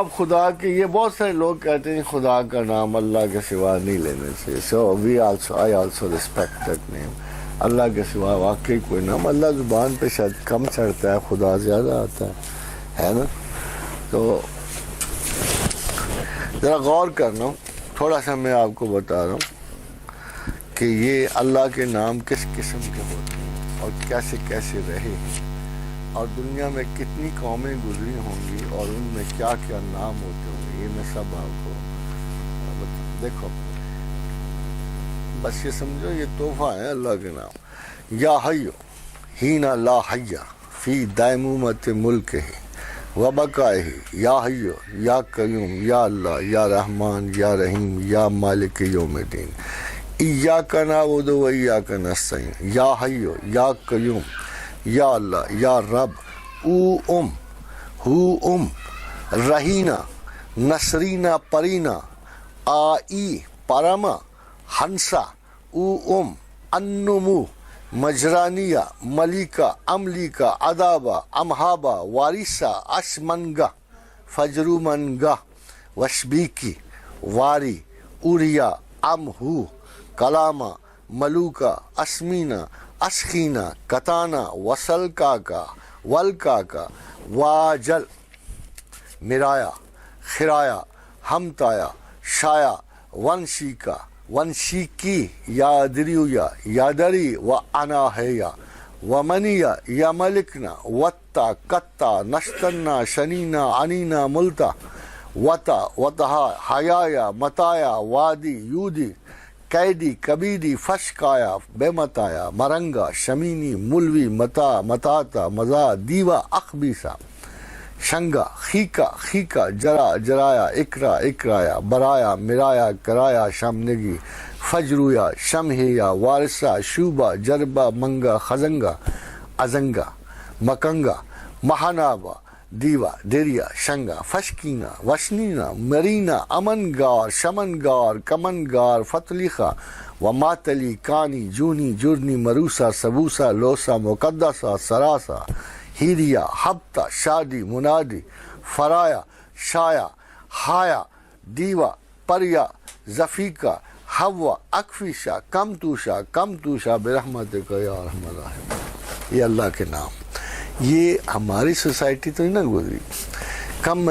اب خدا کے یہ بہت سارے لوگ کہتے ہیں خدا کا نام اللہ کے سوا نہیں لینے سے. سو I also respect that name. اللہ کے سوا واقعی کوئی نام اللہ زبان پہ شاید کم چڑھتا ہے, خدا زیادہ آتا ہے نا. تو ذرا غور کرنا, تھوڑا سا میں آپ کو بتا رہا ہوں کہ یہ اللہ کے نام کس قسم کے ہوتے ہیں اور کیسے کیسے رہے, اور دنیا میں کتنی قومیں گزری ہوں گی اور ان میں کیا کیا نام ہوتے ہوں گے, یہ میں سب آپ کو دیکھو. بس یہ سمجھو یہ تحفہ ہے اللہ کے نام. یا حیو ہینا لا حیا فی دائمومت ملک ہی و بقائے ہی, یا حیو یا قیوم یا اللہ یا رحمان یا رحیم یا مالک یوم الدین, ایاک نعبد و ایاک نستعین, یا حیو یا قیوم یا اللہ یا رب, ہو رہینا نصرینا پرینا آئی پرما ہنسا انمو مجرانیہ ملیکا املیکا ادابا امہابا وارثا اشمنگا فجرومنگا وشبیکی واری اوریا امہو کلاما ملوکا اسمینا اسخینا کتانا وسلکاکا ولکاکا واجل مرایا خرایا ہمتایا شایا ونشیکا ونشیکی یادریویا یادری و اناہیا ومنیا یا ملکنا وتا کتا نشتنا شنینا انینا ملتا وتا وتہا حیایا متایا وادی یودی قیدی کبیدی فشکایا بے متایا مرنگا شمینی ملوی متا متاتا مزا دیوا اخبیسا شنگا خیکا جرا جرایا اکرا اکرایا برایا مرایا کرایا شمنگی فجرویا شمہیا وارثا شوبا جربا منگا خزنگا ازنگا مکنگا مہانابا دیوا دریا شنگا فشکینا وشنینا مرینا امنگار شمنگار کمنگار فتلیخا وماتلی کانی جونی جرنی مروسا سبوسا لوسا مقدسا سراسا ہیریا ہبتا شادی منادی فرایا شایا ہایا دیوا پریا زفیقہ ہوا اکفیشا کم توشا برحمتک یا ارحم الراحمین. یہ اللہ کے نام, یہ ہماری سوسائٹی تو نہیں نا گزری, کم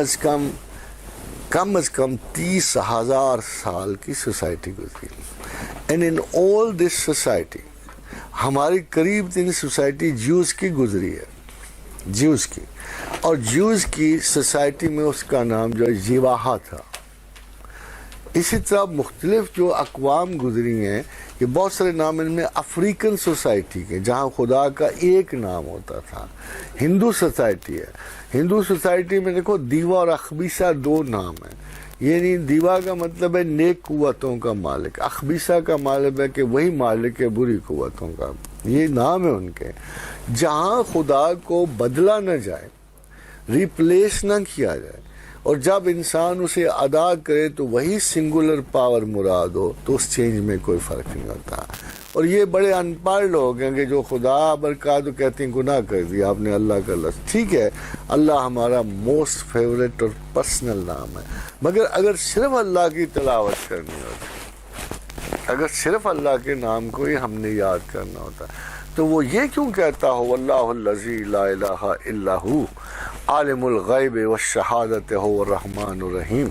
از کم 30,000 سال کی سوسائٹی گزری. And in all this society ہماری قریب ترین سوسائٹی جیوز کی گزری ہے, جیوز کی, اور جیوز کی سوسائٹی میں اس کا نام جو ہے جیواہا تھا. اسی طرح مختلف جو اقوام گزری ہیں, یہ بہت سارے نام ان میں افریقن سوسائٹی کے جہاں خدا کا ایک نام ہوتا تھا. ہندو سوسائٹی ہے, ہندو سوسائٹی میں دیکھو دیوا اور اخبیسا 2 نام ہیں. یعنی دیوا کا مطلب ہے نیک قوتوں کا مالک, اخبیسا کا مطلب ہے کہ وہی مالک ہے بری قوتوں کا. یہ نام ہے ان کے. جہاں خدا کو بدلا نہ جائے, ریپلیس نہ کیا جائے, اور جب انسان اسے ادا کرے تو وہی سنگولر پاور مراد ہو, تو اس چینج میں کوئی فرق نہیں ہوتا. اور یہ بڑے ان پڑھ لوگ ہیں کہ جو خدا برکات تو کہتے ہیں گناہ کر دیا آپ نے اللہ کا لفظ. ٹھیک ہے, اللہ ہمارا موسٹ فیوریٹ اور پرسنل نام ہے, مگر اگر صرف اللہ کی تلاوت کرنی ہوتی, اگر صرف اللہ کے نام کو ہی ہم نے یاد کرنا ہوتا, تو وہ یہ کیوں کہتا ہو واللہ الذی لا الہ الا ہو عالم الغیب والشہادت هو الرحمن الرحیم,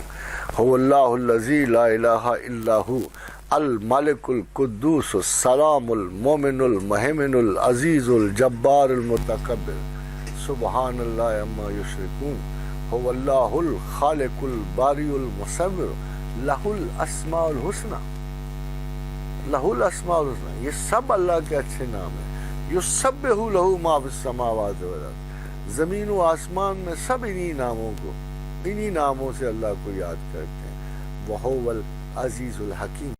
هو اللہ الذی لا الہ الا ہو الملک القدوس السلام المومن المہمن العزیز الجبار المتکبر سبحان اللہ عما یشرکون, هو اللہ الخالق الباری المصور لہ الاسماء الحسنی, لہ الاسماء الحسنی. یہ سب اللہ کے اچھے نام ہیں. یسبح لہ ما فی السماوات والارض, زمین و آسمان میں سب انہی ناموں سے اللہ کو یاد کرتے ہیں. وہو العزیز الحکیم.